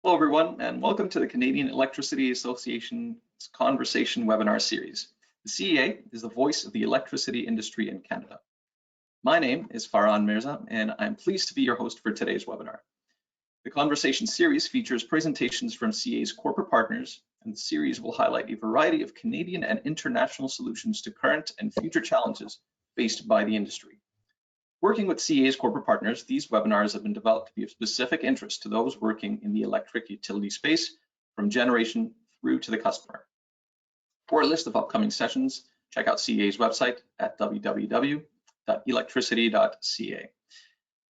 Hello, everyone, and welcome to the Canadian Electricity Association's Conversation webinar series. The CEA is the voice of the electricity industry in Canada. My name is Farhan Mirza, and I'm pleased to be your host for today's webinar. The Conversation series features presentations from CEA's corporate partners, and the series will highlight a variety of Canadian and international solutions to current and future challenges faced by the industry. Working with CEA's corporate partners, these webinars have been developed to be of specific interest to those working in the electric utility space, from generation through to the customer. For a list of upcoming sessions, check out CEA's website at www.electricity.ca.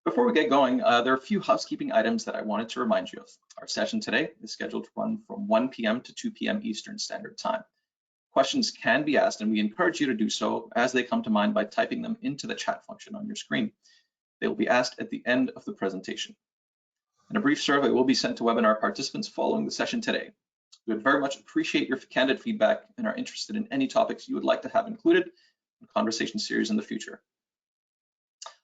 Before we get going, there are a few housekeeping items that I wanted to remind you of. Our session today is scheduled to run from 1 p.m. to 2 p.m. Eastern Standard Time. Questions can be asked, and we encourage you to do so as they come to mind by typing them into the chat function on your screen. They will be asked at the end of the presentation. And a brief survey will be sent to webinar participants following the session today. We would very much appreciate your candid feedback and are interested in any topics you would like to have included in the conversation series in the future.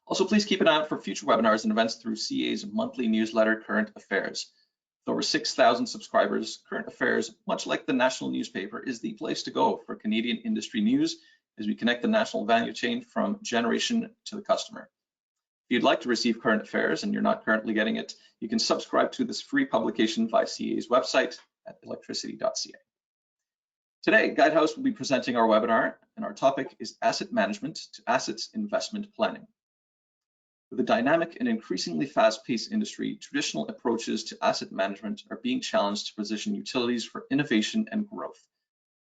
Also, please keep an eye out for future webinars and events through CEA's monthly newsletter, Current Affairs. With over 6,000 subscribers, Current Affairs, much like the national newspaper, is the place to go for Canadian industry news as we connect the national value chain from generation to the customer. If you'd like to receive Current Affairs and you're not currently getting it, you can subscribe to this free publication via CEA's website at electricity.ca. Today, Guidehouse will be presenting our webinar, and our topic is Asset Management to Assets Investment Planning. With a dynamic and increasingly fast-paced industry, traditional approaches to asset management are being challenged to position utilities for innovation and growth.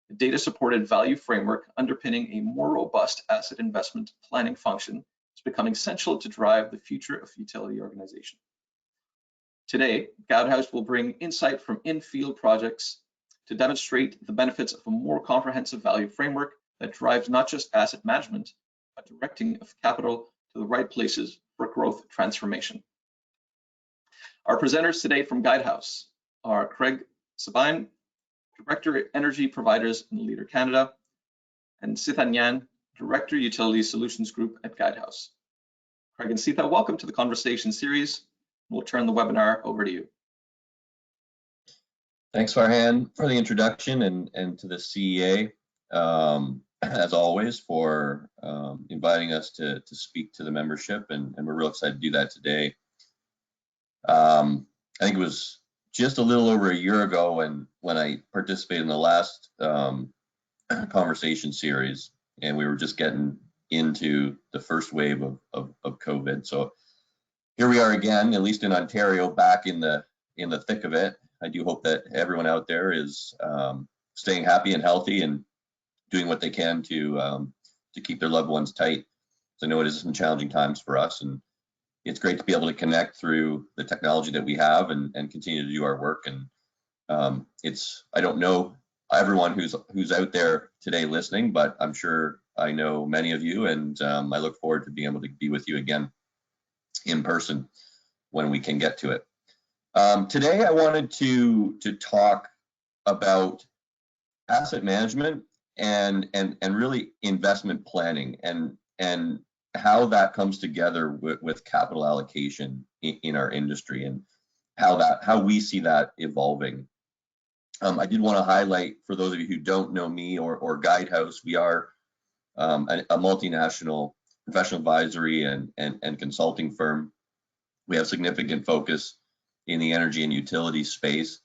A data-supported value framework underpinning a more robust asset investment planning function is becoming essential to drive the future of utility organization. Today, Guidehouse will bring insight from in-field projects to demonstrate the benefits of a more comprehensive value framework that drives not just asset management, but directing of capital to the right places for growth transformation. Our presenters today from Guidehouse are Craig Sabine, Director Energy Providers in Leader Canada, and Sitha Nyan, Director Utility Solutions Group at Guidehouse. Craig and Sitha, welcome to the Conversation series. We'll turn the webinar over to you. Thanks, Farhan, for the introduction and to the CEA. As always, for inviting us to speak to the membership, and we're real excited to do that today. I think it was just a little over a year ago when I participated in the last conversation series, and we were just getting into the first wave of COVID. So here we are again, at least in Ontario, back in the thick of it. I do hope that everyone out there is staying happy and healthy and doing what they can to keep their loved ones tight. So I know it is some challenging times for us, and it's great to be able to connect through the technology that we have and continue to do our work. And I don't know everyone who's out there today listening, but I'm sure I know many of you, and I look forward to being able to be with you again in person when we can get to it. Today I wanted to talk about asset management and really investment planning and how that comes together with capital allocation in our industry, and how we see that evolving. I did want to highlight, for those of you who don't know me or Guidehouse, we are a multinational professional advisory and consulting firm. We have significant focus in the energy and utility space.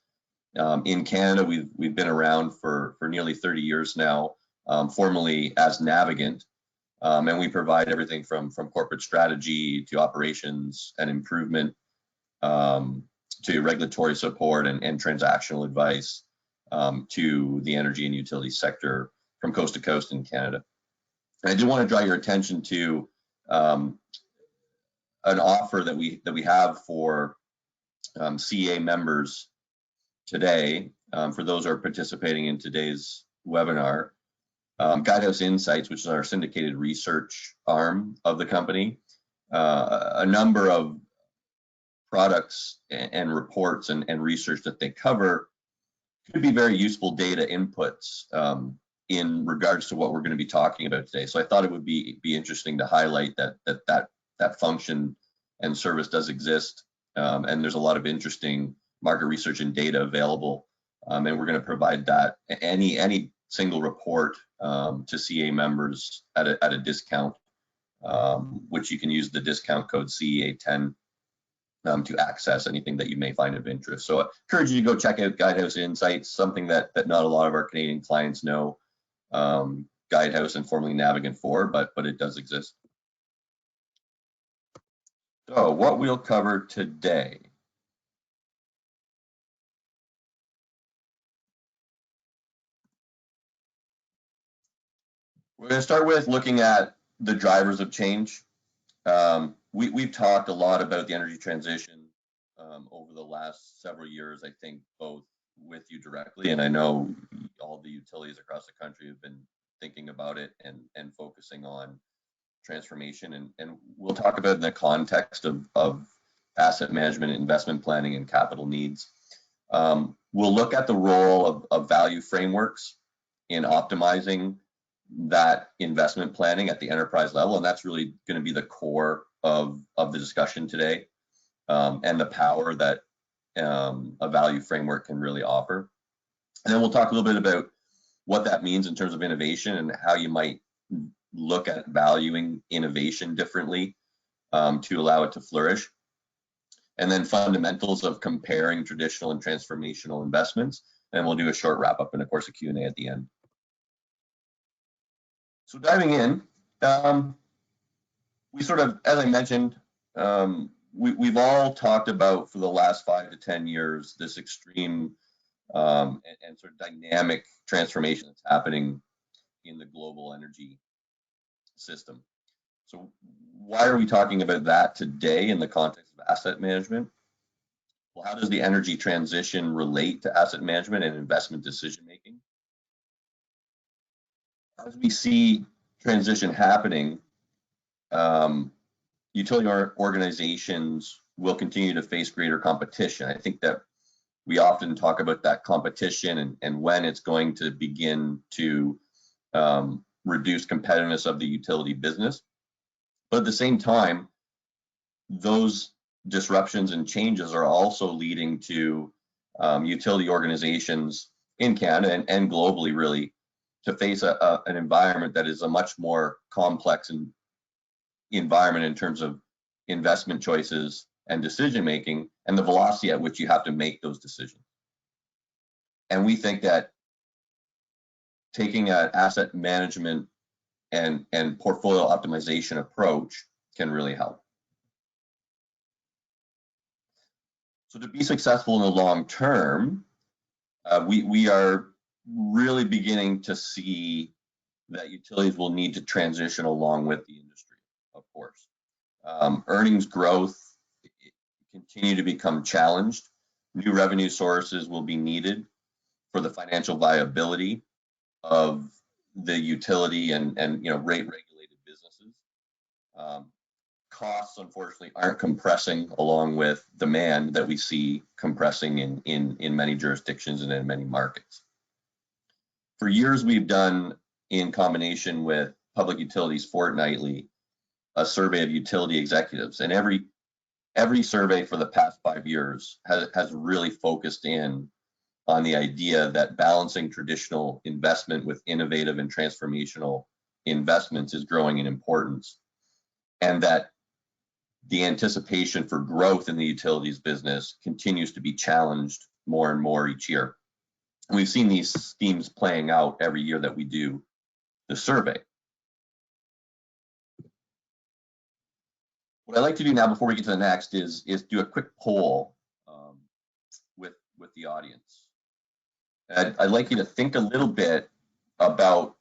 In Canada, we've been around for nearly 30 years now, formerly as Navigant, and we provide everything from corporate strategy to operations and improvement to regulatory support and transactional advice to the energy and utility sector from coast to coast in Canada. And I do want to draw your attention to an offer that we have for CEA members today, for those who are participating in today's webinar. Guidehouse Insights, which is our syndicated research arm of the company, a number of products and reports and research that they cover could be very useful data inputs in regards to what we're going to be talking about today. So I thought it would be interesting to highlight that function and service does exist, and there's a lot of interesting market research and data available, and we're going to provide that any single report to CEA members at a discount, which you can use the discount code CEA10 to access anything that you may find of interest. So I encourage you to go check out Guidehouse Insights, something that not a lot of our Canadian clients know Guidehouse and formerly Navigant for, but it does exist. So what we'll cover today. We're going to start with looking at the drivers of change. We've talked a lot about the energy transition over the last several years, I think, both with you directly, and I know all the utilities across the country have been thinking about it and focusing on transformation. And we'll talk about it in the context of asset management, investment planning, and capital needs. We'll look at the role of value frameworks in optimizing that investment planning at the enterprise level, and that's really going to be the core of the discussion today, and the power that a value framework can really offer. And then we'll talk a little bit about what that means in terms of innovation and how you might look at valuing innovation differently to allow it to flourish. And then fundamentals of comparing traditional and transformational investments. And we'll do a short wrap up and of course a Q&A at the end. So diving in, we sort of, as I mentioned, we've all talked about for the last 5 to 10 years this extreme and sort of dynamic transformation that's happening in the global energy system. So why are we talking about that today in the context of asset management? Well, how does the energy transition relate to asset management and investment decision making? As we see transition happening, utility organizations will continue to face greater competition. I think that we often talk about that competition and when it's going to begin to reduce competitiveness of the utility business. But at the same time, those disruptions and changes are also leading to utility organizations in Canada and globally really to face an environment that is a much more complex environment in terms of investment choices and decision making and the velocity at which you have to make those decisions. And we think that taking an asset management and portfolio optimization approach can really help. So to be successful in the long term, we are really beginning to see that utilities will need to transition along with the industry, of course. Earnings growth continue to become challenged. New revenue sources will be needed for the financial viability of the utility and rate regulated businesses. Costs unfortunately aren't compressing along with demand that we see compressing in many jurisdictions and in many markets. For years we've done, in combination with Public Utilities Fortnightly, a survey of utility executives, and every survey for the past 5 years has really focused in on the idea that balancing traditional investment with innovative and transformational investments is growing in importance, and that the anticipation for growth in the utilities business continues to be challenged more and more each year. And we've seen these themes playing out every year that we do the survey. What I'd like to do now before we get to the next is do a quick poll with the audience. I'd like you to think a little bit about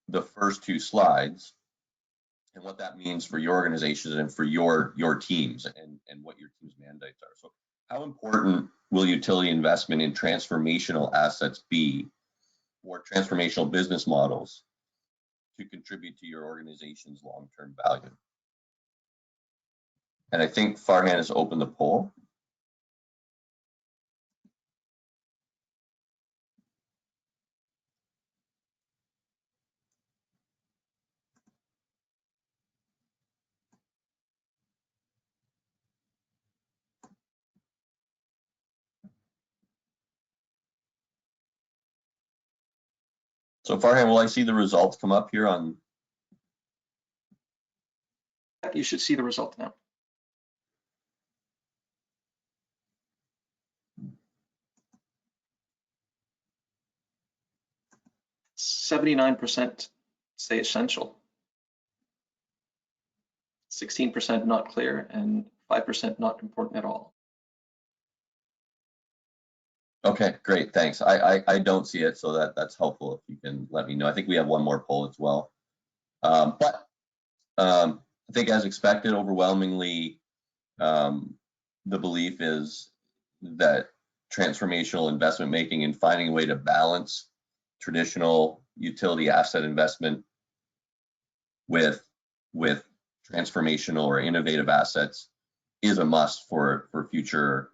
the first 2 slides and what that means for your organizations and for your teams and what your team's mandates are. So how important will utility investment in transformational assets be, or transformational business models, to contribute to your organization's long-term value? And I think Farhan has opened the poll. So Farhan, will I see the results come up here on? You should see the result now. %79% say essential, 16% not clear, and 5% not important at all. Okay, great, thanks. I don't see it, so that's helpful if you can let me know. I think we have one more poll as well. I think as expected, overwhelmingly, the belief is that transformational investment making and finding a way to balance traditional utility asset investment with transformational or innovative assets is a must for future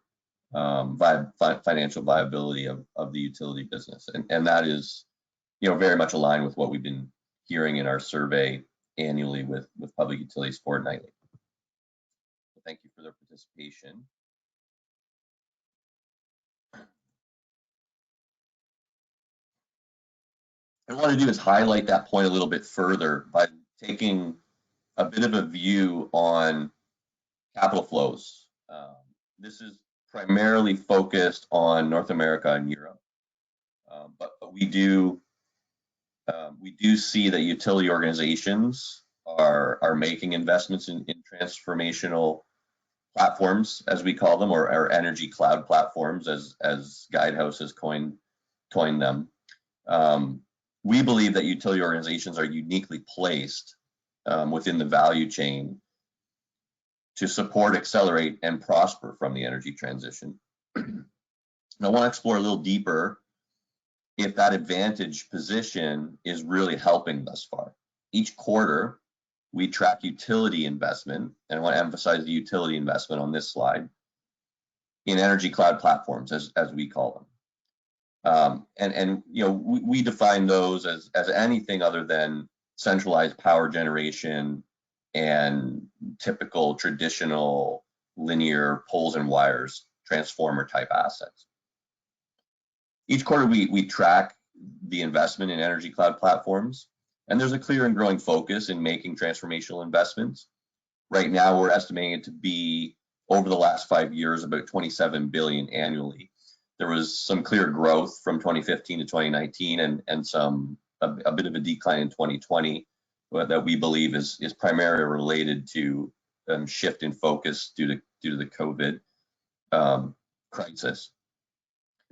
financial viability of the utility business, and that is, very much aligned with what we've been hearing in our survey annually with public utilities fortnightly. So thank you for their participation. What I want to do is highlight that point a little bit further by taking a bit of a view on capital flows. This is primarily focused on North America and Europe, but we do see that utility organizations are making investments in transformational platforms, as we call them, or energy cloud platforms, as Guidehouse has coined them. We believe that utility organizations are uniquely placed within the value chain to support, accelerate, and prosper from the energy transition. And I want to explore a little deeper if that advantage position is really helping thus far. Each quarter, we track utility investment, and I want to emphasize the utility investment on this slide, in energy cloud platforms, as we call them. We define those as anything other than centralized power generation and typical traditional linear poles and wires transformer type assets. Each quarter we track the investment in energy cloud platforms, and there's a clear and growing focus in making transformational investments. Right now we're estimating it to be, over the last 5 years, about 27 billion annually. There was some clear growth from 2015 to 2019 and a bit of a decline in 2020 that we believe is primarily related to shift in focus due to the COVID crisis.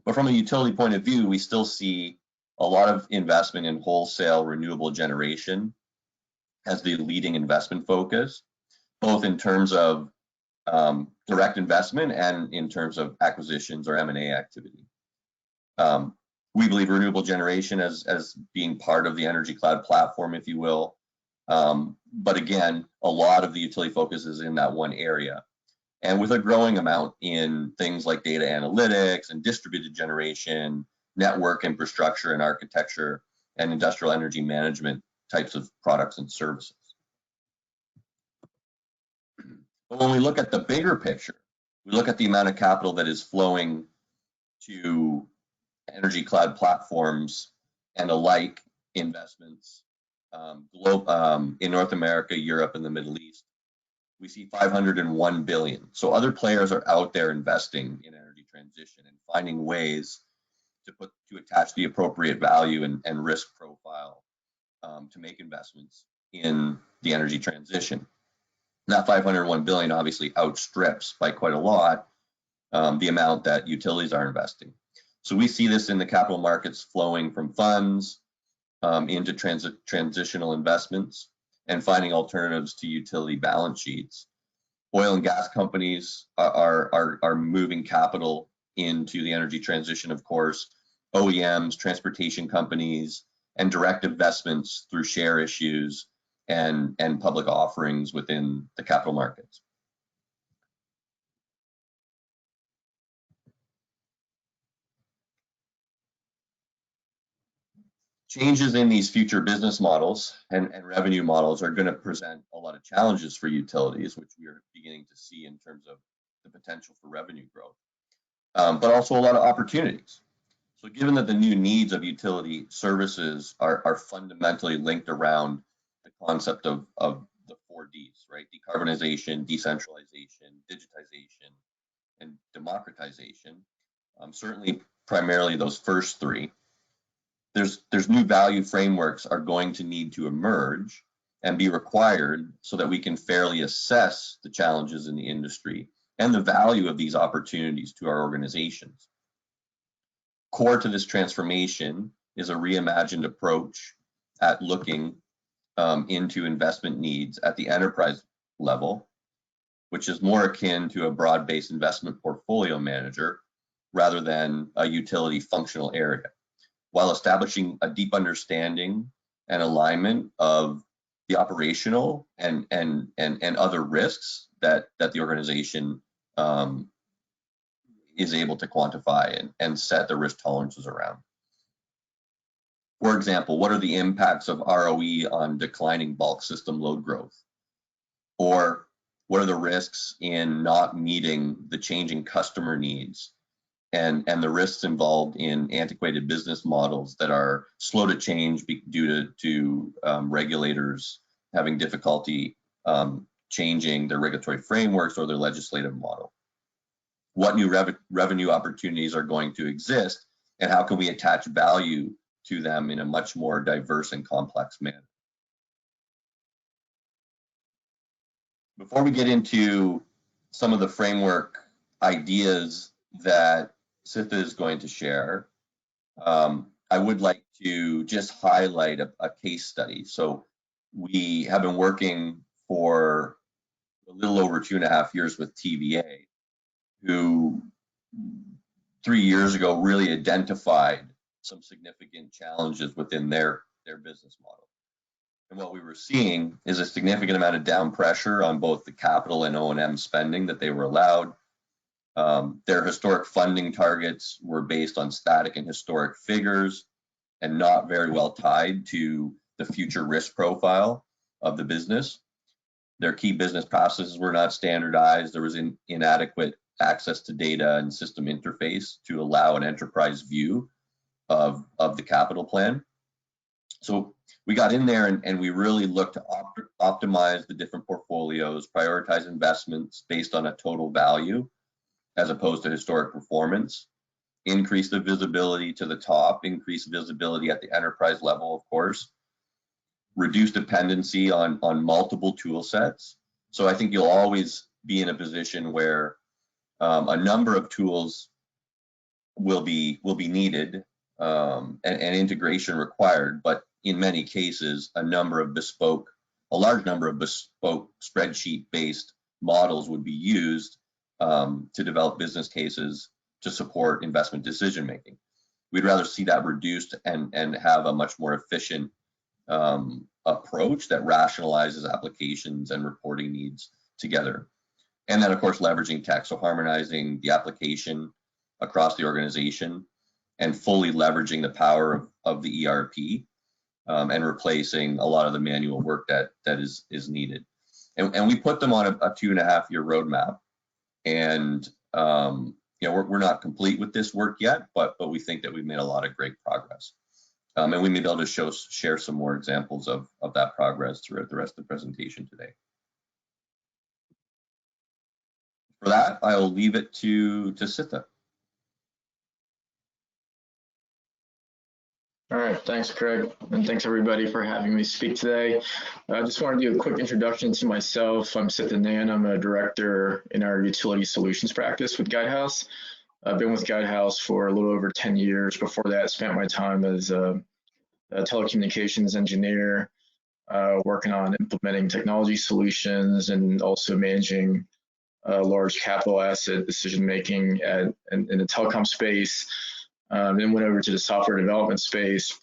But from a utility point of view, we still see a lot of investment in wholesale renewable generation as the leading investment focus, both in terms of direct investment and in terms of acquisitions or M&A activity. We believe renewable generation as being part of the energy cloud platform, if you will. But again, a lot of the utility focus is in that one area. And with a growing amount in things like data analytics and distributed generation, network infrastructure and architecture, and industrial energy management types of products and services. But when we look at the bigger picture, we look at the amount of capital that is flowing to energy cloud platforms and alike investments in North America, Europe, and the Middle East. We see 501 billion. So other players are out there investing in energy transition and finding ways to attach the appropriate value and risk profile to make investments in the energy transition. And that 501 billion obviously outstrips by quite a lot the amount that utilities are investing. So we see this in the capital markets flowing from funds into transitional investments and finding alternatives to utility balance sheets. Oil and gas companies are moving capital into the energy transition, of course, OEMs, transportation companies, and direct investments through share issues and public offerings within the capital markets. Changes in these future business models and revenue models are going to present a lot of challenges for utilities, which we are beginning to see in terms of the potential for revenue growth, but also a lot of opportunities. So given that the new needs of utility services are fundamentally linked around the concept of the 4Ds, right? Decarbonization, decentralization, digitization, and democratization, certainly primarily those first three, there's new value frameworks are going to need to emerge and be required so that we can fairly assess the challenges in the industry and the value of these opportunities to our organizations. Core to this transformation is a reimagined approach at looking into investment needs at the enterprise level, which is more akin to a broad-based investment portfolio manager rather than a utility functional area, while establishing a deep understanding and alignment of the operational and other risks that the organization is able to quantify and set the risk tolerances around. For example, what are the impacts of ROE on declining bulk system load growth? Or what are the risks in not meeting the changing customer needs and the risks involved in antiquated business models that are slow to change due to regulators having difficulty changing their regulatory frameworks or their legislative model? What new revenue opportunities are going to exist, and how can we attach value to them in a much more diverse and complex manner? Before we get into some of the framework ideas that Sitha is going to share, I would like to just highlight a case study. So we have been working for a little over 2.5 years with TVA, who 3 years ago really identified some significant challenges within their business model. And what we were seeing is a significant amount of down pressure on both the capital and O&M spending that they were allowed. Their historic funding targets were based on static and historic figures and not very well tied to the future risk profile of the business. Their key business processes were not standardized. There was inadequate access to data and system interface to allow an enterprise view of the capital plan. So we got in there and we really looked to optimize the different portfolios, prioritize investments based on a total value as opposed to historic performance, increase the visibility to the top, increase visibility at the enterprise level, of course, reduce dependency on multiple tool sets. So I think you'll always be in a position where a number of tools will be needed and integration required, but in many cases, a large number of bespoke spreadsheet-based models would be used to develop business cases to support investment decision making. We'd rather see that reduced and have a much more efficient approach that rationalizes applications and reporting needs together. And then, of course, leveraging tech, so harmonizing the application across the organization and fully leveraging the power of the ERP and replacing a lot of the manual work that is needed. And we put them on a 2.5-year roadmap. And we're not complete with this work yet, but we think that we've made a lot of great progress. And we may be able to share some more examples of that progress throughout the rest of the presentation today. For that, I will leave it to Sitha. All right, thanks, Craig, and thanks everybody for having me speak today. I just want to do a quick introduction to myself. I'm Sitha Nan. I'm a director in our utility solutions practice with Guidehouse. I've been with Guidehouse for a little over 10 years. Before that, I spent my time as a telecommunications engineer, working on implementing technology solutions and also managing large capital asset decision-making in the telecom space. Then went over to the software development space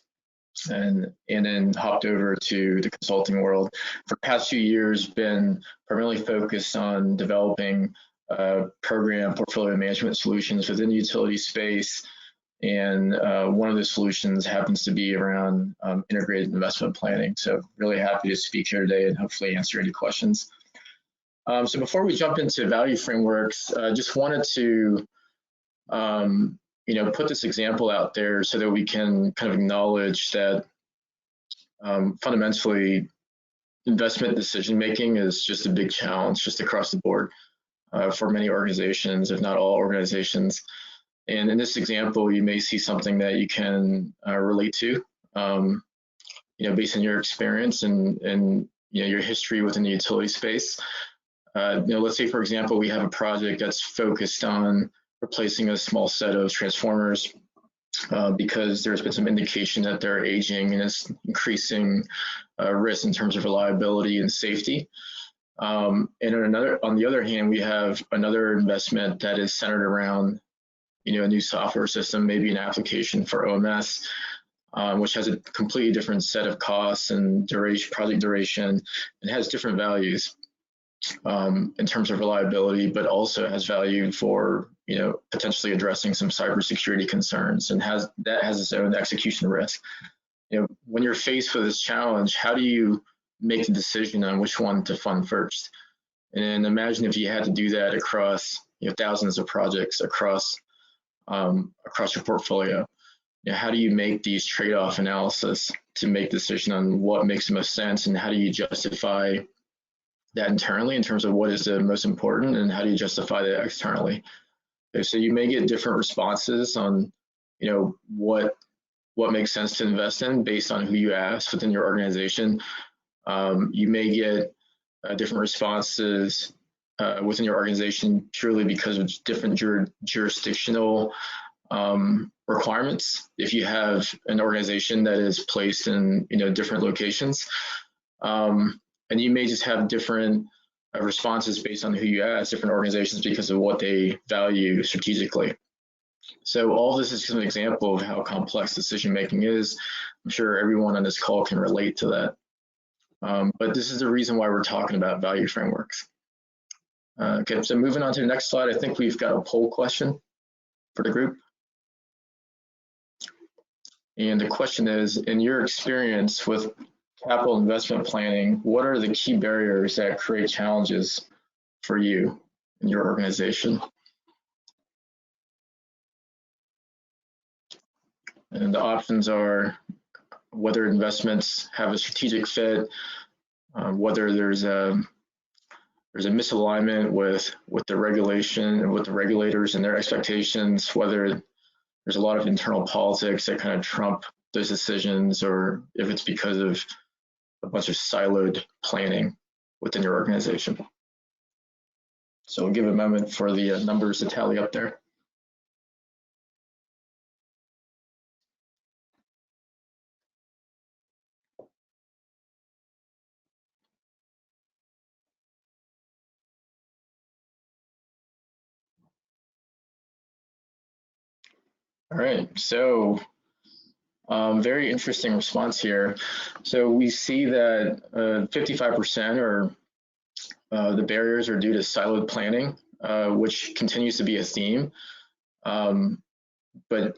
and then hopped over to the consulting world. For the past few years, been primarily focused on developing program portfolio management solutions within the utility space. And one of the solutions happens to be around integrated investment planning. So really happy to speak here today and hopefully answer any questions. So before we jump into value frameworks, just wanted to put this example out there so that we can kind of acknowledge that fundamentally investment decision making is just a big challenge just across the board for many organizations, if not all organizations. And in this example, you may see something that you can relate to, based on your experience and your history within the utility space. Let's say, for example, we have a project that's focused on replacing a small set of transformers because there's been some indication that they're aging and it's increasing risk in terms of reliability and safety. And on the other hand, we have another investment that is centered around, a new software system, maybe an application for OMS, which has a completely different set of costs and project duration, and has different values in terms of reliability, but also has value for potentially addressing some cybersecurity concerns, and has its own execution risk. When you're faced with this challenge, how do you make the decision on which one to fund first? And imagine if you had to do that across thousands of projects across your portfolio. How do you make these trade-off analysis to make a decision on what makes the most sense, and how do you justify that internally in terms of what is the most important, and how do you justify that externally? So you may get different responses on what makes sense to invest in based on who you ask within your organization. You may get different responses within your organization purely because of different jurisdictional requirements. If you have an organization that is placed in different locations, and you may just have different responses based on who you ask, different organizations, because of what they value strategically. So all this is just an example of how complex decision making is. I'm sure everyone on this call can relate to that. But this is the reason why we're talking about value frameworks. Okay, so moving on to the next slide, I think we've got a poll question for the group. And the question is, in your experience with capital investment planning, what are the key barriers that create challenges for you in your organization? And the options are whether investments have a strategic fit, whether there's a misalignment with the regulation and with the regulators and their expectations, whether there's a lot of internal politics that kind of trump those decisions, or if it's because of a bunch of siloed planning within your organization. So we'll give a moment for the numbers to tally up there. All right, so very interesting response here. So we see that 55% are the barriers are due to siloed planning, which continues to be a theme. But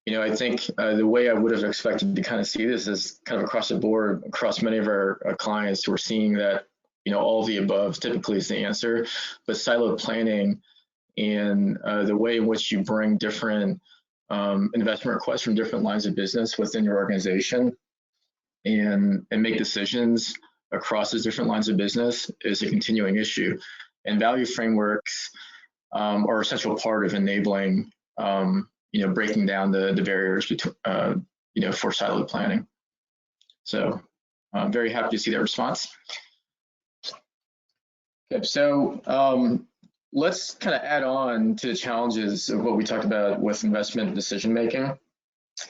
I think the way I would have expected to kind of see this is kind of across the board, across many of our clients, who are seeing that all of the above typically is the answer. But siloed planning and the way in which you bring different investment requests from different lines of business within your organization and make decisions across those different lines of business is a continuing issue. And value frameworks are a central part of enabling, breaking down the barriers between, for siloed planning. So I'm very happy to see that response. Okay, so let's kind of add on to the challenges of what we talked about with investment decision making,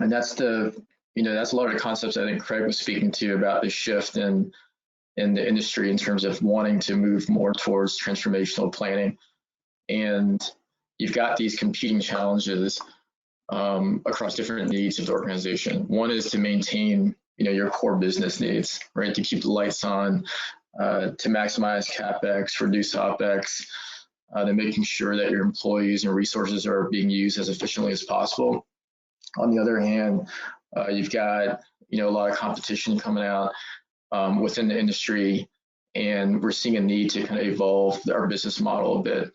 and that's that's a lot of the concepts I think Craig was speaking to about the shift in the industry in terms of wanting to move more towards transformational planning. And you've got these competing challenges across different needs of the organization. One is to maintain your core business needs, right? To keep the lights on, to maximize CapEx, reduce OpEx. Then making sure that your employees and resources are being used as efficiently as possible. On the other hand, you've got a lot of competition coming out within the industry, and we're seeing a need to kind of evolve our business model a bit.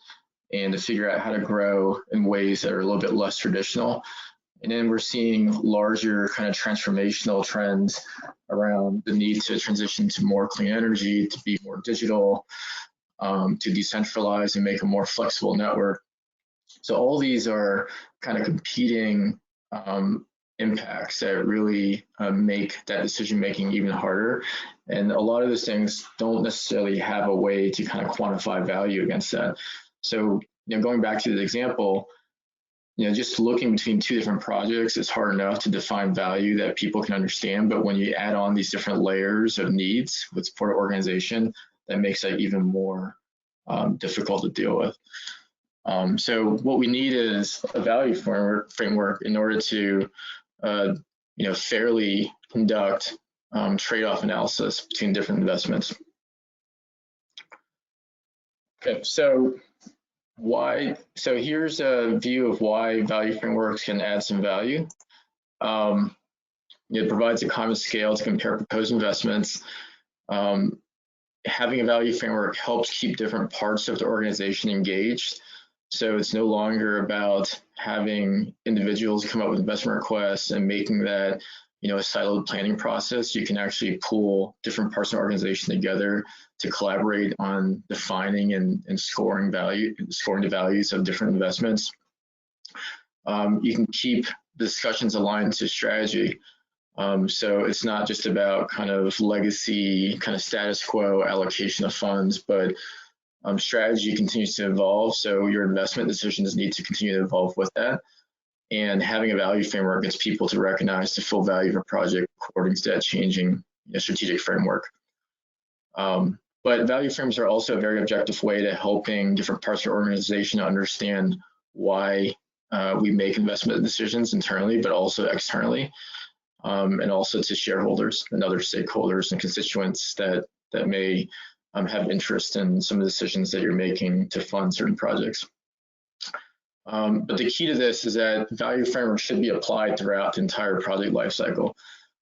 and to figure out how to grow in ways that are a little bit less traditional. And then we're seeing larger kind of transformational trends around the need to transition to more clean energy, to be more digital, to decentralize and make a more flexible network. So all these are kind of competing impacts that really make that decision making even harder. And a lot of those things don't necessarily have a way to kind of quantify value against that. So, going back to the example, just looking between two different projects is hard enough to define value that people can understand. But when you add on these different layers of needs with for an organization, that makes that even more difficult to deal with. So what we need is a value framework in order to, fairly conduct trade-off analysis between different investments. Okay, so here's a view of why value frameworks can add some value. It provides a common scale to compare proposed investments. Having a value framework helps keep different parts of the organization engaged. So it's no longer about having individuals come up with investment requests and making that, a siloed planning process. You can actually pull different parts of the organization together to collaborate on defining and scoring the values of different investments. You can keep discussions aligned to strategy. So it's not just about kind of legacy, kind of status quo allocation of funds, but strategy continues to evolve. So your investment decisions need to continue to evolve with that. And having a value framework gets people to recognize the full value of a project according to that changing strategic framework. But value frames are also a very objective way to helping different parts of the organization understand why we make investment decisions internally, but also externally, and also to shareholders and other stakeholders and constituents that may have interest in some of the decisions that you're making to fund certain projects. But the key to this is that value framework should be applied throughout the entire project lifecycle.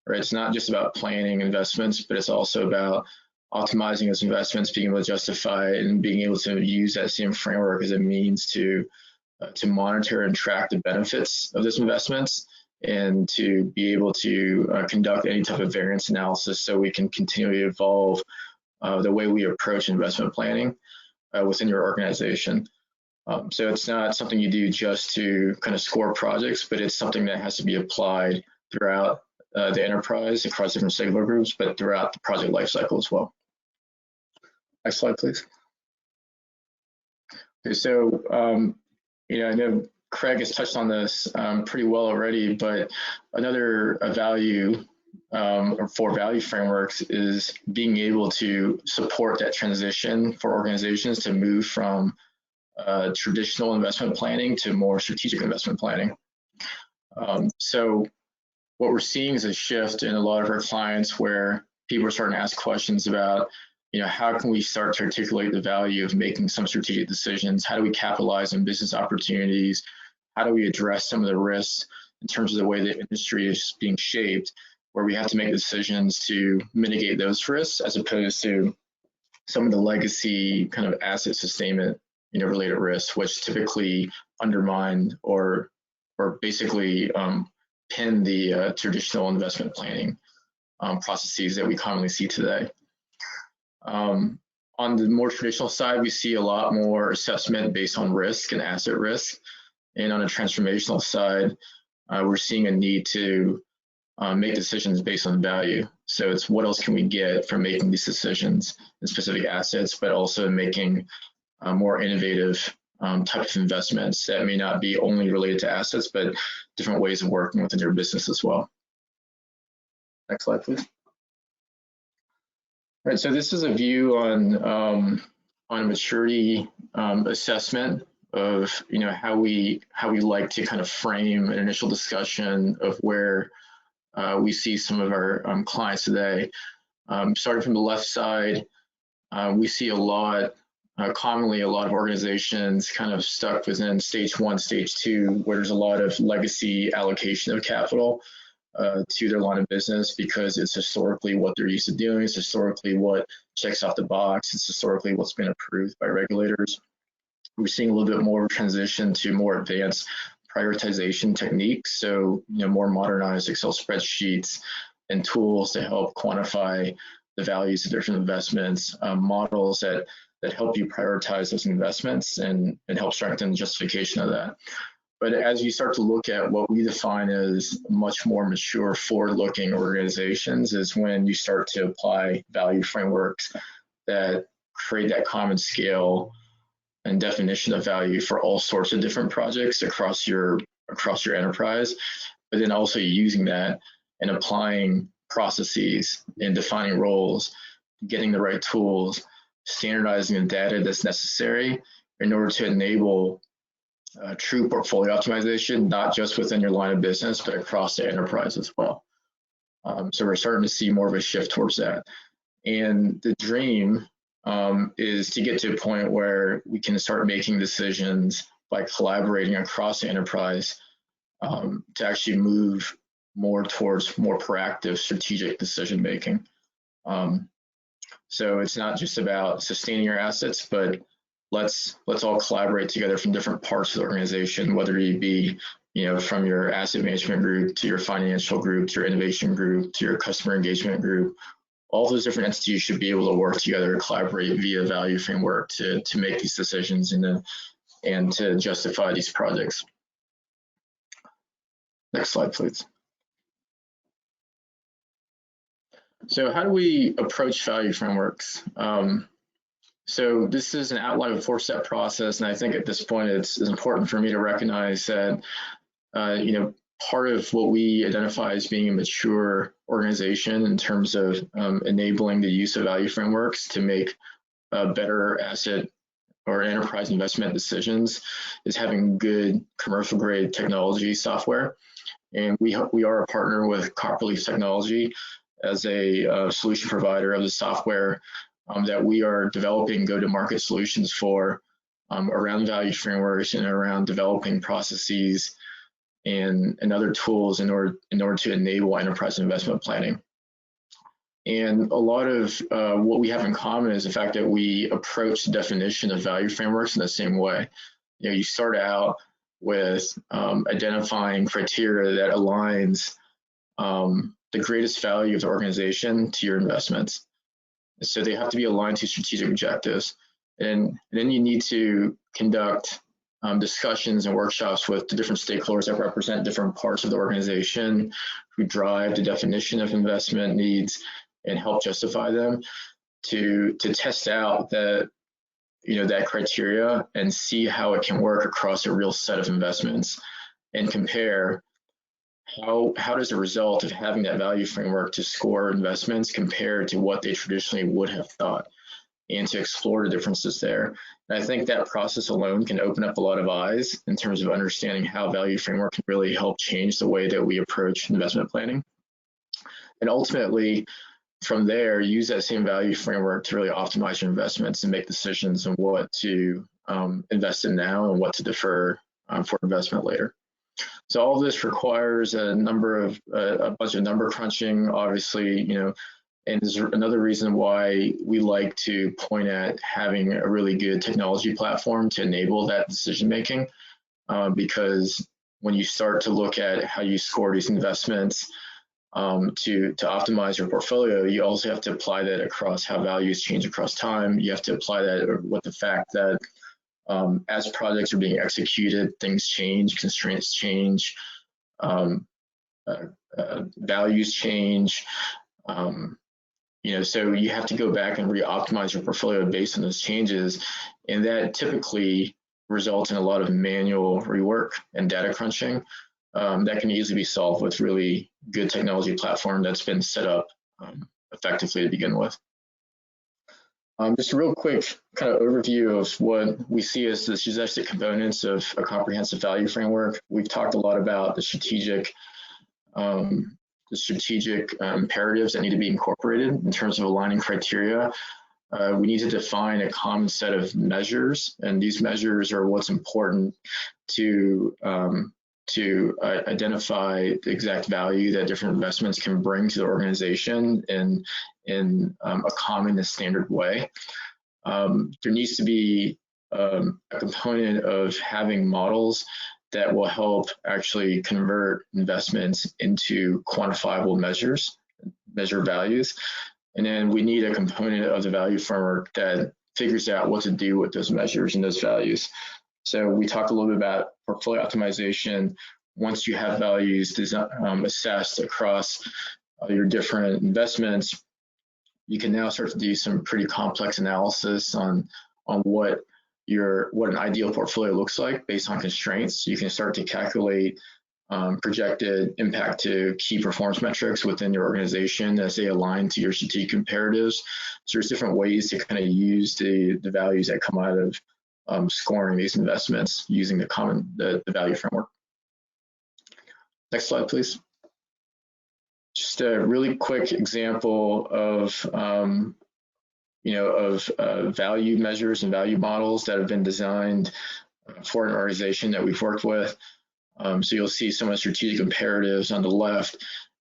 Right? It's not just about planning investments, but it's also about optimizing those investments, being able to justify it, and being able to use that same framework as a means to monitor and track the benefits of those investments, and to be able to conduct any type of variance analysis so we can continually evolve the way we approach investment planning within your organization. So it's not something you do just to kind of score projects, but it's something that has to be applied throughout the enterprise across different stakeholder groups, but throughout the project lifecycle as well. Next slide, please. Okay, so I know Craig has touched on this pretty well already, but another value for value frameworks is being able to support that transition for organizations to move from traditional investment planning to more strategic investment planning. So what we're seeing is a shift in a lot of our clients where people are starting to ask questions about, how can we start to articulate the value of making some strategic decisions? How do we capitalize on business opportunities? How do we address some of the risks in terms of the way the industry is being shaped, where we have to make decisions to mitigate those risks as opposed to some of the legacy kind of asset sustainment related risks, which typically undermine or basically pin the traditional investment planning processes that we commonly see today. On the more traditional side, we see a lot more assessment based on risk and asset risk. And on a transformational side, we're seeing a need to make decisions based on value. So it's what else can we get from making these decisions in specific assets, but also making more innovative types of investments that may not be only related to assets, but different ways of working within your business as well. Next slide, please. All right, so this is a view on maturity assessment of how we like to kind of frame an initial discussion of where we see some of our clients today. Starting from the left side, we see commonly a lot of organizations kind of stuck within stage 1, stage 2, where there's a lot of legacy allocation of capital to their line of business because it's historically what they're used to doing. It's historically what checks off the box. It's historically what's been approved by regulators. we're seeing a little bit more transition to more advanced prioritization techniques. So, more modernized Excel spreadsheets and tools to help quantify the values of different investments, models that help you prioritize those investments and help strengthen the justification of that. But as you start to look at what we define as much more mature, forward-looking organizations is when you start to apply value frameworks that create that common scale and definition of value for all sorts of different projects across your enterprise, but then also using that and applying processes and defining roles, getting the right tools, standardizing the data that's necessary in order to enable true portfolio optimization, not just within your line of business, but across the enterprise as well. So we're starting to see more of a shift towards that. And the dream is to get to a point where we can start making decisions by collaborating across the enterprise to actually move more towards more proactive strategic decision making. So it's not just about sustaining your assets, but let's all collaborate together from different parts of the organization, whether it be from your asset management group to your financial group to your innovation group to your customer engagement group. All those different entities should be able to work together and collaborate via value framework to make these decisions and to justify these projects. Next slide, please. So how do we approach value frameworks? So this is an outline of a 4-step process, and I think at this point it's important for me to recognize that part of what we identify as being a mature organization in terms of enabling the use of value frameworks to make better asset or enterprise investment decisions is having good commercial grade technology software. And we are a partner with Copperleaf Technology as a solution provider of the software that we are developing go-to-market solutions for around value frameworks and around developing processes and other tools in order to enable enterprise investment planning. And a lot of what we have in common is the fact that we approach the definition of value frameworks in the same way. You start out with identifying criteria that aligns the greatest value of the organization to your investments. So they have to be aligned to strategic objectives. And then you need to conduct discussions and workshops with the different stakeholders that represent different parts of the organization who drive the definition of investment needs and help justify them to test out that criteria and see how it can work across a real set of investments and compare how does the result of having that value framework to score investments compared to what they traditionally would have thought, and to explore the differences there. And I think that process alone can open up a lot of eyes in terms of understanding how value framework can really help change the way that we approach investment planning. And ultimately, from there, use that same value framework to really optimize your investments and make decisions on what to invest in now and what to defer for investment later. So all of this requires a bunch of number crunching, obviously, and is another reason why we like to point at having a really good technology platform to enable that decision making, because when you start to look at how you score these investments to optimize your portfolio, you also have to apply that across how values change across time. You have to apply that with the fact that as projects are being executed, things change, constraints change, values change. So you have to go back and re-optimize your portfolio based on those changes, and that typically results in a lot of manual rework and data crunching that can easily be solved with really good technology platform that's been set up effectively to begin with. Just a real quick kind of overview of what we see as the strategic components of a comprehensive value framework. We've talked a lot about the strategic imperatives that need to be incorporated in terms of aligning criteria. We need to define a common set of measures, and these measures are what's important to identify the exact value that different investments can bring to the organization in a common and standard way. There needs to be a component of having models that will help actually convert investments into quantifiable measure values. And then we need a component of the value framework that figures out what to do with those measures and those values. So we talked a little bit about portfolio optimization. Once you have values assessed across your different investments, you can now start to do some pretty complex analysis on what an ideal portfolio looks like based on constraints. You can start to calculate projected impact to key performance metrics within your organization as they align to your strategic imperatives. So there's different ways to kind of use the values that come out of scoring these investments using the value framework. Next slide, please. Just a really quick example of value measures and value models that have been designed for an organization that we've worked with. So you'll see some of the strategic imperatives on the left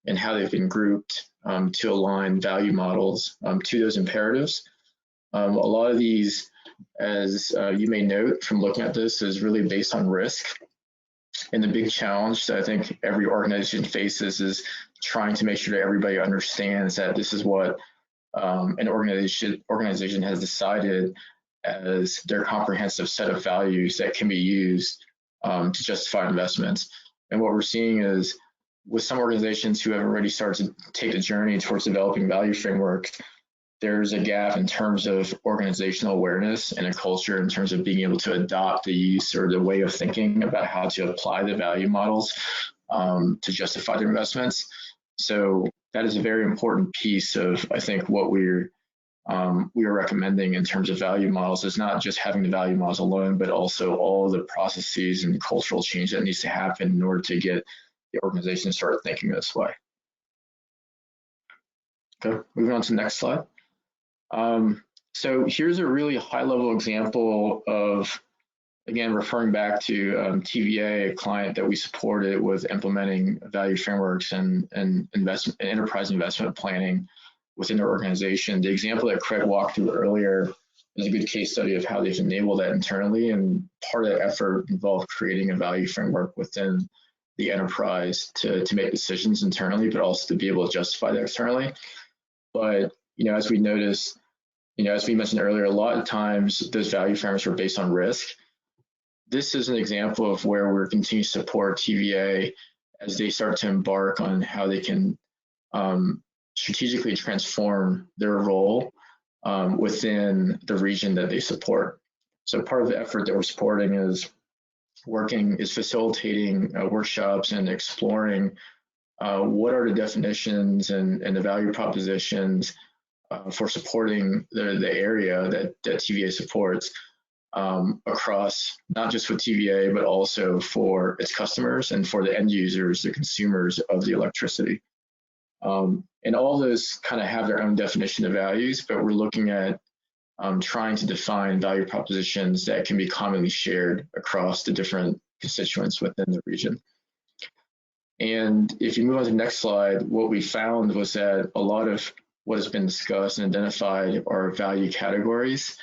and how they've been grouped to align value models to those imperatives. A lot of these, as you may note from looking at this, is really based on risk. And the big challenge that I think every organization faces is trying to make sure that everybody understands that this is what an organization has decided as their comprehensive set of values that can be used to justify investments. And what we're seeing is with some organizations who have already started to take the journey towards developing value frameworks, there's a gap in terms of organizational awareness and a culture in terms of being able to adopt the use or the way of thinking about how to apply the value models to justify their investments. So that is a very important piece of, I think, what we are recommending in terms of value models is not just having the value models alone, but also all the processes and cultural change that needs to happen in order to get the organization to start thinking this way. Okay, moving on to the next slide. So here's a really high-level example of, again, referring back to TVA, a client that we supported with implementing value frameworks and enterprise investment planning within their organization. The example that Craig walked through earlier is a good case study of how they've enabled that internally, and part of that effort involved creating a value framework within the enterprise to make decisions internally, but also to be able to justify that externally. But as we noticed, as we mentioned earlier, a lot of times those value frameworks are based on risk. This is an example of where we're continuing to support TVA as they start to embark on how they can strategically transform their role within the region that they support. So part of the effort that we're supporting is facilitating workshops and exploring what are the definitions and the value propositions for supporting the area that TVA supports across, not just with TVA, but also for its customers and for the end users, the consumers of the electricity. And all those kind of have their own definition of values, but we're looking at trying to define value propositions that can be commonly shared across the different constituents within the region. And if you move on to the next slide, what we found was that a lot of what has been discussed and identified are value categories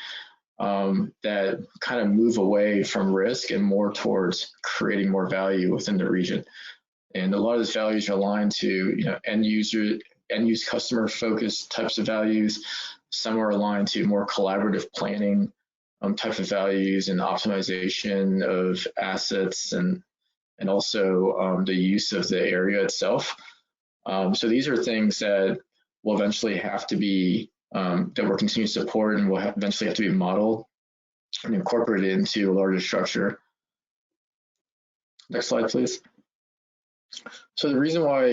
that kind of move away from risk and more towards creating more value within the region. And a lot of these values are aligned to end use customer focused types of values. Some are aligned to more collaborative planning type of values and optimization of assets and also the use of the area itself. So these are things that will eventually have to be, that we're continuing to support and will eventually have to be modeled and incorporated into a larger structure. Next slide, please. So the reason why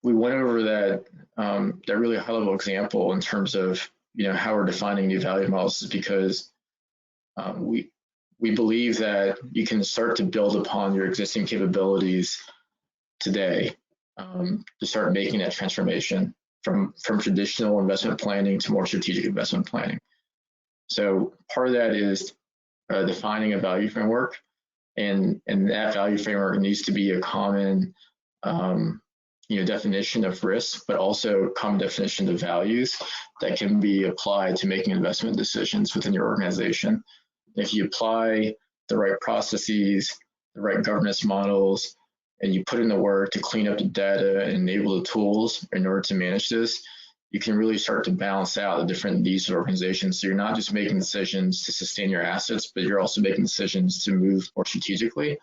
we went over that really high-level example in terms of how we're defining new value models is because we believe that you can start to build upon your existing capabilities today to start making that transformation from traditional investment planning to more strategic investment planning. So part of that is defining a value framework, and that value framework needs to be a common definition of risk, but also common definition of values that can be applied to making investment decisions within your organization. If you apply the right processes, the right governance models, and you put in the work to clean up the data and enable the tools in order to manage this, you can really start to balance out the different needs of organizations. So you're not just making decisions to sustain your assets, but you're also making decisions to move more strategically.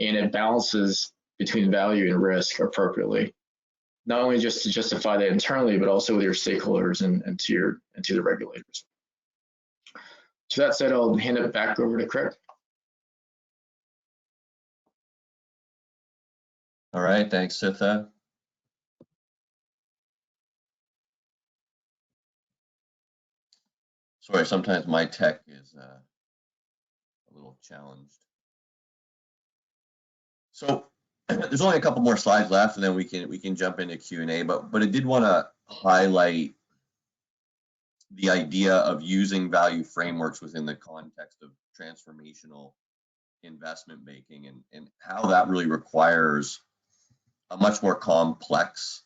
And it balances between value and risk appropriately, not only just to justify that internally, but also with your stakeholders and to the regulators. So that said, I'll hand it back over to Craig. All right, thanks, Sitha. Sorry, sometimes my tech is a little challenged. So there's only a couple more slides left, and then we can jump into Q&A. But I did want to highlight the idea of using value frameworks within the context of transformational investment making, and how that really requires a much more complex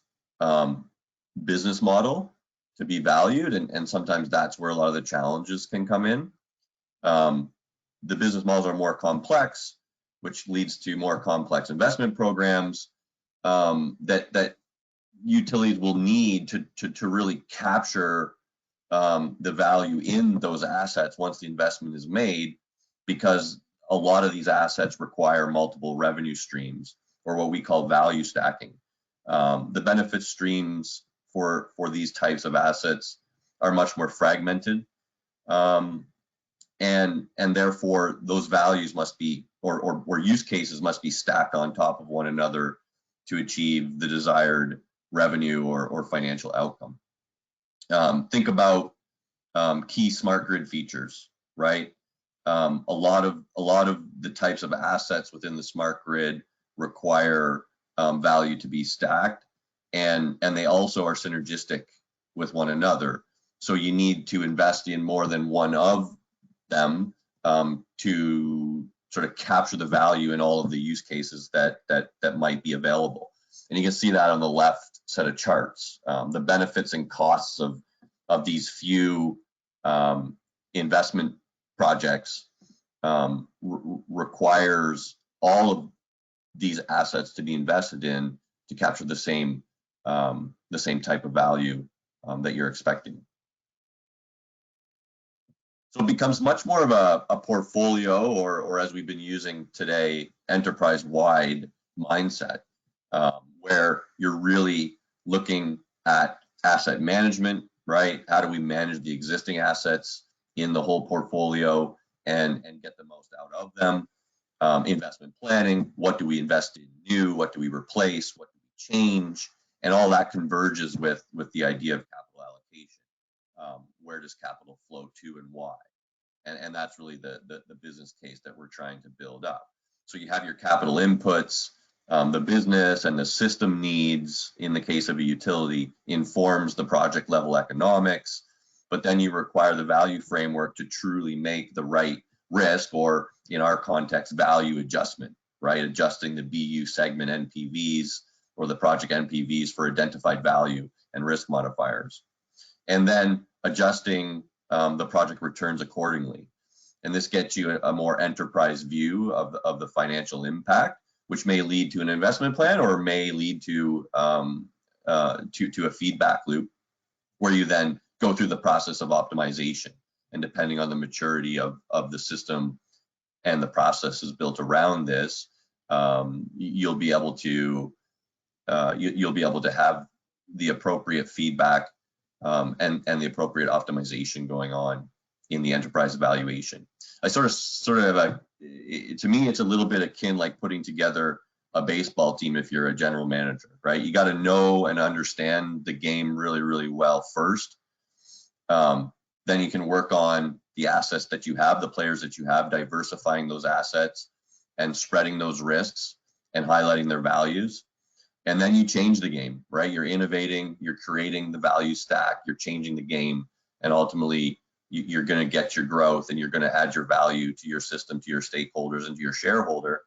business model to be valued, and sometimes that's where a lot of the challenges can come in. The business models are more complex, which leads to more complex investment programs that utilities will need to really capture the value in those assets once the investment is made, because a lot of these assets require multiple revenue streams, or what we call value stacking. The benefit streams for these types of assets are much more fragmented, and therefore those values must be, or use cases must be stacked on top of one another to achieve the desired revenue or financial outcome. Think about key smart grid features, right? A lot of the types of assets within the smart grid require value to be stacked, and they also are synergistic with one another. So you need to invest in more than one of them to sort of capture the value in all of the use cases that might be available. And you can see that on the left set of charts. The benefits and costs of these few investment projects requires all of these assets to be invested in to capture the same type of value that you're expecting. So it becomes much more of a portfolio, or as we've been using today, enterprise-wide mindset, where you're really looking at asset management, right? How do we manage the existing assets in the whole portfolio and get the most out of them? Investment planning, what do we invest in new? What do we replace? What do we change? And all that converges with the idea of capital allocation. Where does capital flow to and why? And that's really the business case that we're trying to build up. So you have your capital inputs, the business and the system needs, in the case of a utility, informs the project level economics, but then you require the value framework to truly make the right risk, or in our context, value adjustment, right? Adjusting the BU segment NPVs or the project NPVs for identified value and risk modifiers, and then adjusting the project returns accordingly. And this gets you a more enterprise view of the financial impact, which may lead to an investment plan, or may lead to a feedback loop, where you then go through the process of optimization. And depending on the maturity of the system and the processes built around this, you'll be able to have the appropriate feedback and the appropriate optimization going on in the enterprise evaluation. I sort of to me, it's a little bit akin like putting together a baseball team if you're a general manager, right? You got to know and understand the game really, really well first. Then you can work on the assets that you have, the players that you have, diversifying those assets and spreading those risks and highlighting their values. And then you change the game, right? You're innovating, you're creating the value stack, you're changing the game, and ultimately you're going to get your growth, and you're going to add your value to your system, to your stakeholders, and to your shareholder.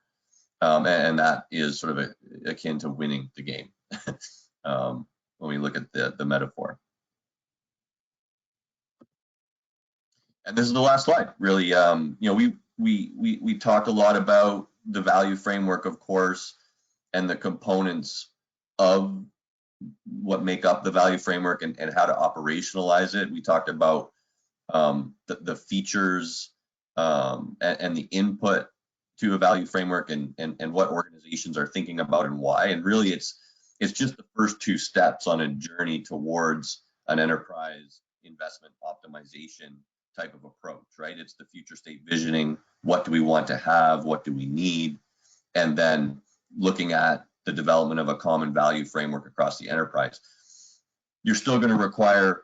And that is sort of akin to winning the game when we look at the metaphor. And this is the last slide, really. We talked a lot about the value framework, of course, and the components of what make up the value framework and how to operationalize it. We talked about the features and the input to a value framework and what organizations are thinking about and why. And really, it's just the first two steps on a journey towards an enterprise investment optimization type of approach, right? It's the future state visioning. What do we want to have? What do we need? And then looking at the development of a common value framework across the enterprise. You're still going to require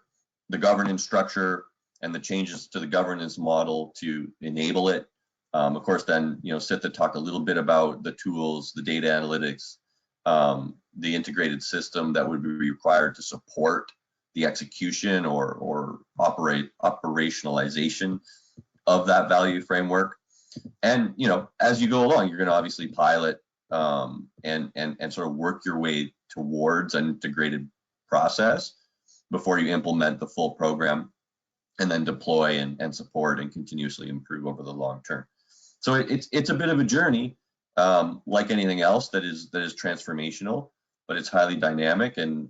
the governance structure and the changes to the governance model to enable it. Of course, then, Sitha talked a little bit about the tools, the data analytics, the integrated system that would be required to support the execution or operationalization of that value framework. And, as you go along, you're going to obviously pilot and sort of work your way towards an integrated process before you implement the full program and then deploy and support and continuously improve over the long term. So it's a bit of a journey, like anything else that is transformational, but it's highly dynamic and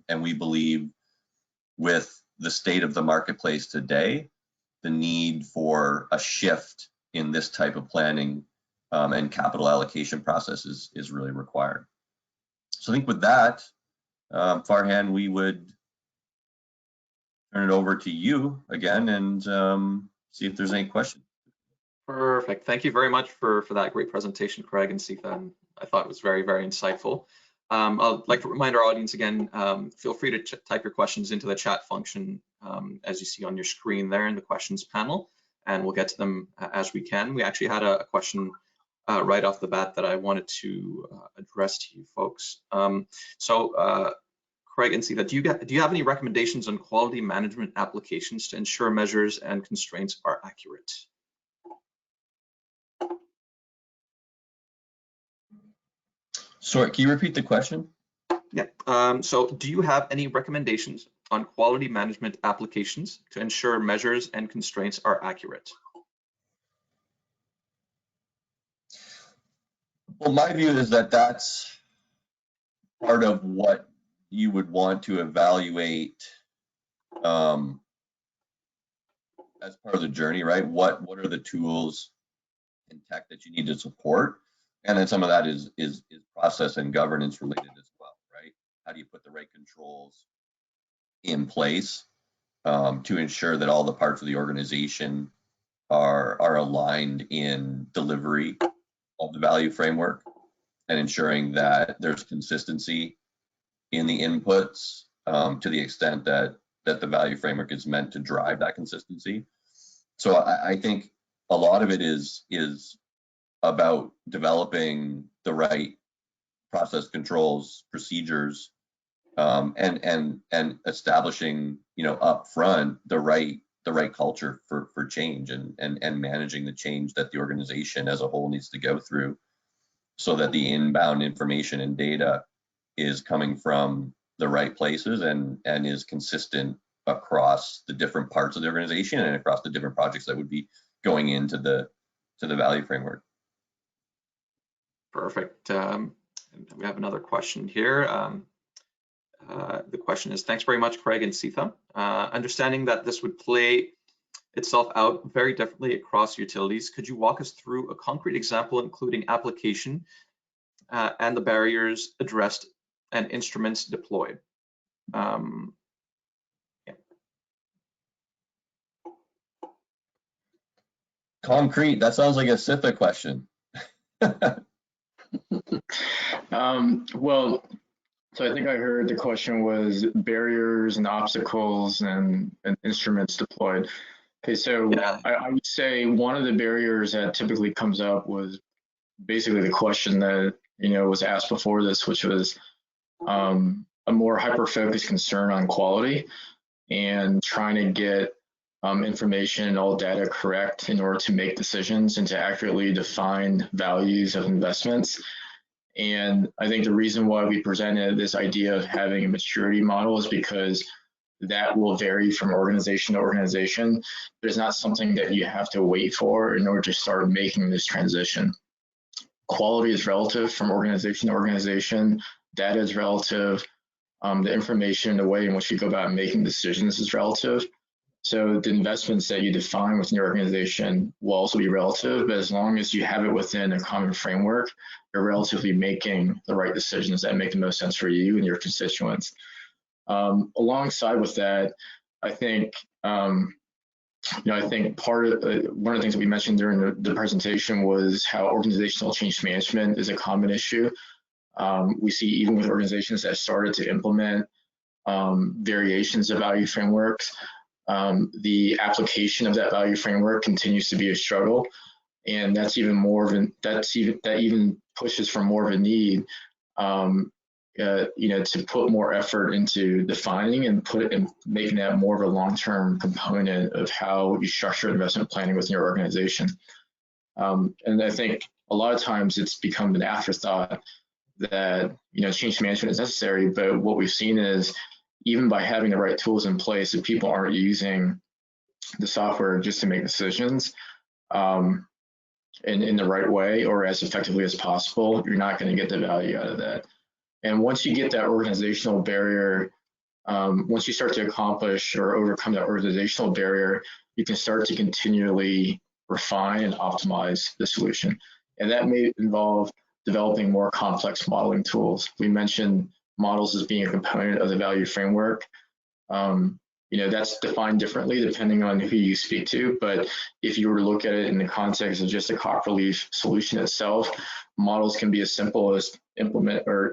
we believe with the state of the marketplace today, the need for a shift in this type of planning and capital allocation process is really required. So I think with that, Farhan, we would turn it over to you again and see if there's any questions. Perfect. Thank you very much for that great presentation, Craig and Sitha. I thought it was very, very insightful. I'd like to remind our audience again, feel free to type your questions into the chat function as you see on your screen there in the questions panel, and we'll get to them as we can. We actually had a question right off the bat that I wanted to address to you folks. Craig and Sitha, do you have any recommendations on quality management applications to ensure measures and constraints are accurate? Sorry, can you repeat the question? Yeah. So do you have any recommendations on quality management applications to ensure measures and constraints are accurate? Well, my view is that that's part of what you would want to evaluate as part of the journey, right? What are the tools and tech that you need to support? And then some of that is process and governance related as well, right? How do you put the right controls in place to ensure that all the parts of the organization are aligned in delivery of the value framework and ensuring that there's consistency in the inputs to the extent that the value framework is meant to drive that consistency. So I think a lot of it is about developing the right process controls, procedures, and establishing, up front the right culture for change and managing the change that the organization as a whole needs to go through, so that the inbound information and data is coming from the right places and is consistent across the different parts of the organization and across the different projects that would be going into the value framework. Perfect. And we have another question here. The question is, thanks very much, Craig and Sitha. Understanding that this would play itself out very differently across utilities, could you walk us through a concrete example, including application and the barriers addressed and instruments deployed? Yeah. Concrete, that sounds like a Sitha question. Well, so I think I heard the question was barriers and obstacles and instruments deployed. Okay, so yeah. I would say one of the barriers that typically comes up was basically the question that was asked before this, which was a more hyper-focused concern on quality and trying to get information and all data correct in order to make decisions and to accurately define values of investments. And I think the reason why we presented this idea of having a maturity model is because that will vary from organization to organization, but it's not something that you have to wait for in order to start making this transition. Quality is relative from organization to organization. Data is relative. The information, the way in which you go about making decisions is relative. So the investments that you define within your organization will also be relative, but as long as you have it within a common framework, you're relatively making the right decisions that make the most sense for you and your constituents. Alongside with that, I think I think part of one of the things that we mentioned during the presentation was how organizational change management is a common issue. We see even with organizations that started to implement variations of value frameworks, the application of that value framework continues to be a struggle, and that's even more of that even pushes for more of a need, to put more effort into defining and making that more of a long-term component of how you structure investment planning within your organization. And I think a lot of times it's become an afterthought that change management is necessary, but what we've seen is even by having the right tools in place, if people aren't using the software just to make decisions in the right way or as effectively as possible, you're not going to get the value out of that. And once you get that organizational barrier, once you start to accomplish or overcome that organizational barrier, you can start to continually refine and optimize the solution. And that may involve developing more complex modeling tools. We mentioned models as being a component of the value framework. That's defined differently depending on who you speak to, but if you were to look at it in the context of just a copperleaf solution itself, models can be as simple as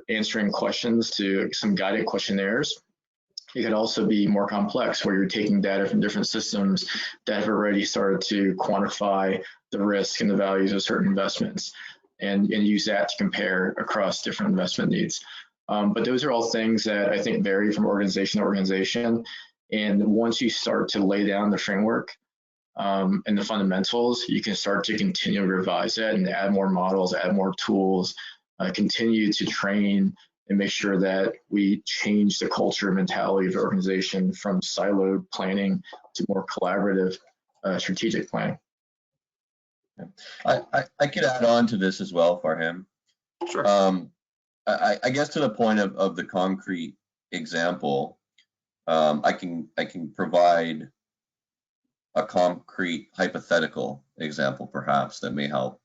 answering questions to some guided questionnaires. It could also be more complex, where you're taking data from different systems that have already started to quantify the risk and the values of certain investments and use that to compare across different investment needs. But those are all things that I think vary from organization to organization. And once you start to lay down the framework and the fundamentals, you can start to continue to revise that and add more models, add more tools, continue to train and make sure that we change the culture and mentality of the organization from siloed planning to more collaborative strategic planning. I could add on to this as well, Farham. Sure. I guess to the point of the concrete example, I can provide a concrete hypothetical example perhaps that may help.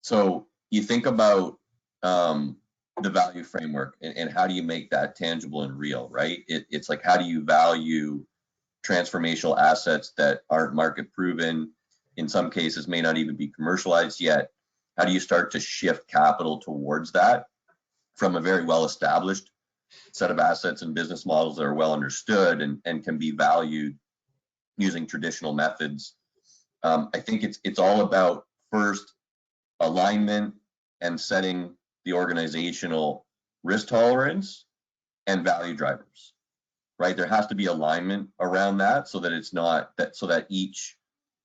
So you think about the value framework and how do you make that tangible and real, right? It's like, how do you value transformational assets that aren't market proven, in some cases may not even be commercialized yet? How do you start to shift capital towards that from a very well established set of assets and business models that are well understood and can be valued using traditional methods? I think it's all about first alignment and setting the organizational risk tolerance and value drivers, right? There has to be alignment around that so that it's not that, so that each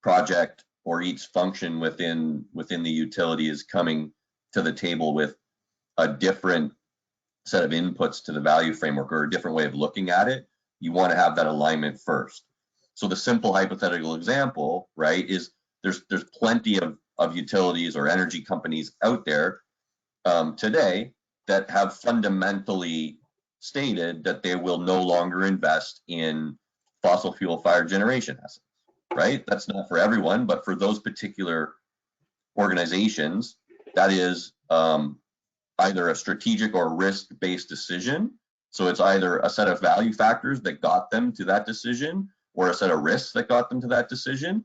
project or each function within the utility is coming to the table with a different set of inputs to the value framework or a different way of looking at it. You want to have that alignment first. So the simple hypothetical example, right, is there's plenty of utilities or energy companies out there today that have fundamentally stated that they will no longer invest in fossil fuel fired generation assets, right? That's not for everyone, but for those particular organizations, that is either a strategic or risk-based decision. So it's either a set of value factors that got them to that decision or a set of risks that got them to that decision.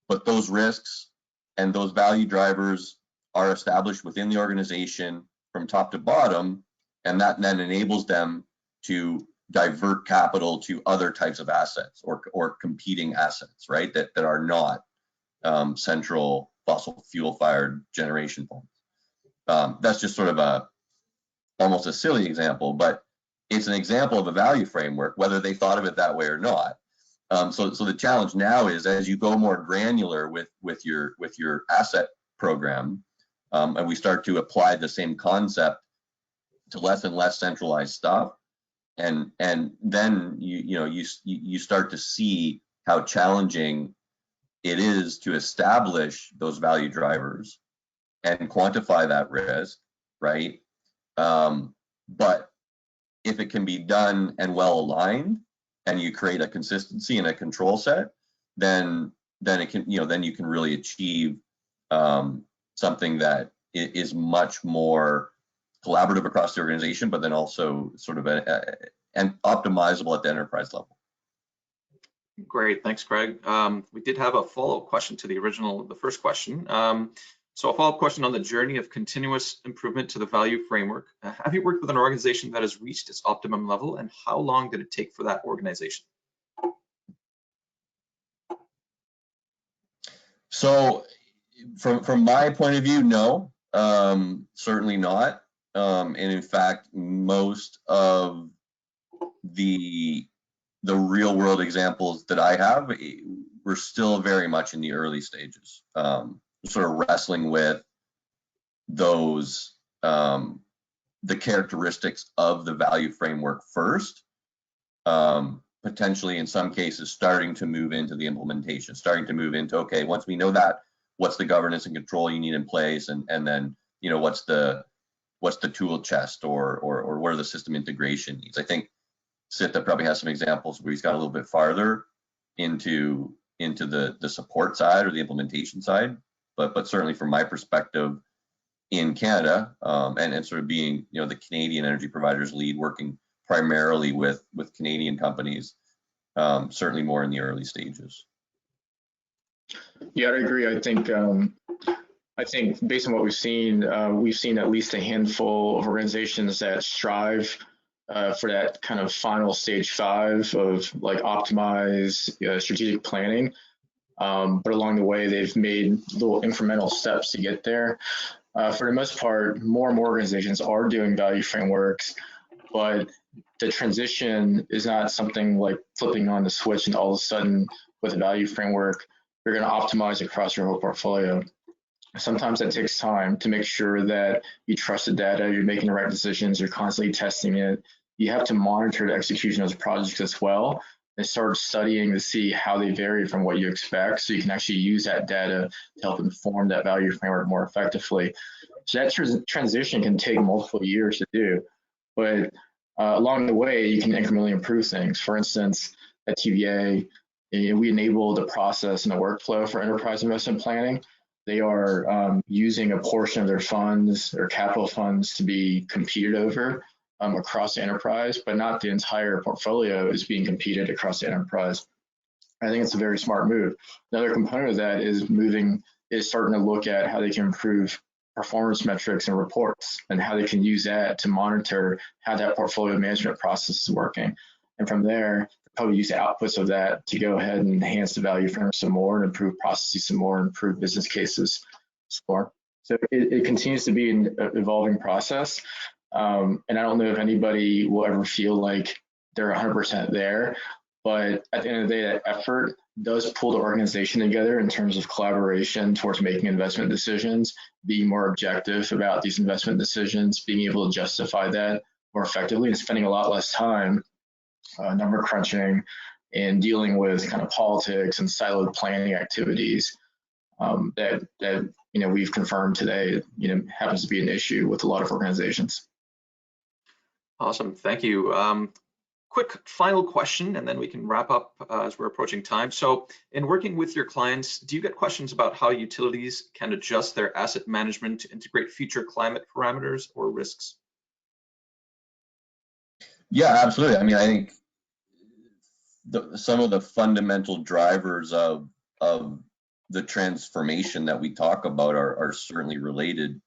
But those risks and those value drivers are established within the organization from top to bottom, and that then enables them to divert capital to other types of assets or competing assets, right, that are not central fossil fuel fired generation plants. That's just sort of almost a silly example, but it's an example of a value framework, whether they thought of it that way or not. So the challenge now is, as you go more granular with your asset program, and we start to apply the same concept to less and less centralized stuff, and then you start to see how challenging it is to establish those value drivers and quantify that risk, right? But if it can be done and well aligned, and you create a consistency and a control set, then it can, then you can really achieve something that is much more collaborative across the organization, but then also sort of and optimizable at the enterprise level. Great, thanks, Greg. We did have a follow-up question to the first question. So a follow-up question on the journey of continuous improvement to the value framework. Have you worked with an organization that has reached its optimum level, and how long did it take for that organization? So from my point of view, no, certainly not. And in fact, most of the real world examples that I have, we're still very much in the early stages, sort of wrestling with those, the characteristics of the value framework first, potentially in some cases starting to move into the implementation, starting to move into, okay, once we know that, what's the governance and control you need in place, and then what's the tool chest, or what are the system integration needs. I think Sita probably has some examples where he's got a little bit farther into the support side or the implementation side, but certainly from my perspective in Canada, and sort of being the Canadian energy providers lead, working primarily with Canadian companies, certainly more in the early stages. Yeah, I agree. I think based on what we've seen at least a handful of organizations that strive for that kind of final stage 5 of like optimize strategic planning. But along the way, they've made little incremental steps to get there. For the most part, more and more organizations are doing value frameworks, but the transition is not something like flipping on the switch and all of a sudden with a value framework, you're going to optimize across your whole portfolio. Sometimes that takes time to make sure that you trust the data, you're making the right decisions, you're constantly testing it. You have to monitor the execution of those projects as well and start studying to see how they vary from what you expect, so you can actually use that data to help inform that value framework more effectively. So that transition can take multiple years to do, but along the way, you can incrementally improve things. For instance, at TVA, we enabled a process and a workflow for enterprise investment planning. They are using a portion of their funds or capital funds to be competed over across the enterprise, but not the entire portfolio is being competed across the enterprise. I think it's a very smart move. Another component of that is starting to look at how they can improve performance metrics and reports, and how they can use that to monitor how that portfolio management process is working. And from there, probably use the outputs of that to go ahead and enhance the value framework some more, and improve processes some more, and improve business cases some more. So it continues to be an evolving process. And I don't know if anybody will ever feel like they're 100% there, but at the end of the day, that effort does pull the organization together in terms of collaboration towards making investment decisions, being more objective about these investment decisions, being able to justify that more effectively, and spending a lot less time number crunching and dealing with kind of politics and siloed planning activities that we've confirmed today happens to be an issue with a lot of organizations. Awesome, thank you. Quick final question, and then we can wrap up as we're approaching time. So in working with your clients, do you get questions about how utilities can adjust their asset management to integrate future climate parameters or risks? Yeah, absolutely. I mean, I think some of the fundamental drivers of the transformation that we talk about are certainly related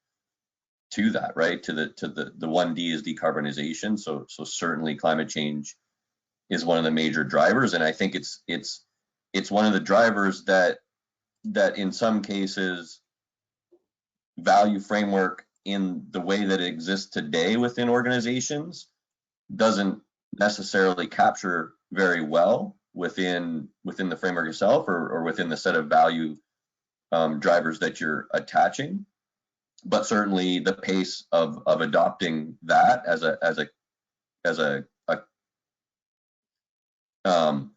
to that, right? To the 1D is decarbonization. So certainly climate change is one of the major drivers, and I think it's one of the drivers that in some cases value framework in the way that it exists today within organizations doesn't necessarily capture very well within the framework itself, or within the set of value drivers that you're attaching. But certainly the pace of adopting that as a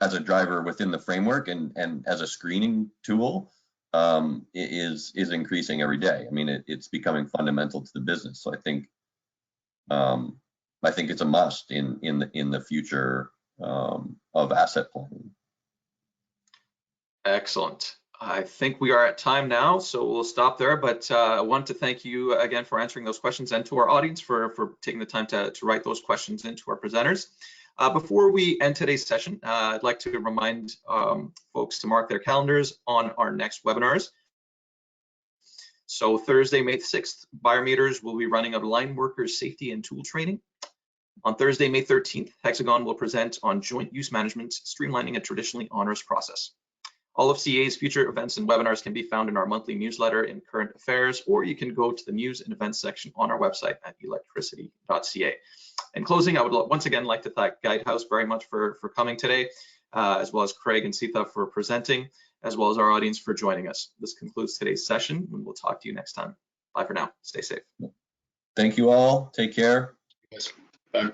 as a driver within the framework and as a screening tool is increasing every day. I mean, it's becoming fundamental to the business. So I think it's a must in the future of asset planning. Excellent. I think we are at time now, so we'll stop there. But I want to thank you again for answering those questions, and to our audience for taking the time to write those questions into our presenters. Before we end today's session, I'd like to remind folks to mark their calendars on our next webinars. So Thursday, May 6th, buyer meters will be running a line workers safety and tool training. On Thursday, May 13th, Hexagon will present on joint use management, streamlining a traditionally onerous process. All of CEA's future events and webinars can be found in our monthly newsletter in current affairs, or you can go to the news and events section on our website at electricity.ca. In closing, I would once again like to thank Guidehouse very much for coming today, as well as Craig and Sita for presenting, as well as our audience for joining us. This concludes today's session, and we'll talk to you next time. Bye for now. Stay safe. Thank you all. Take care. Yes. Bye.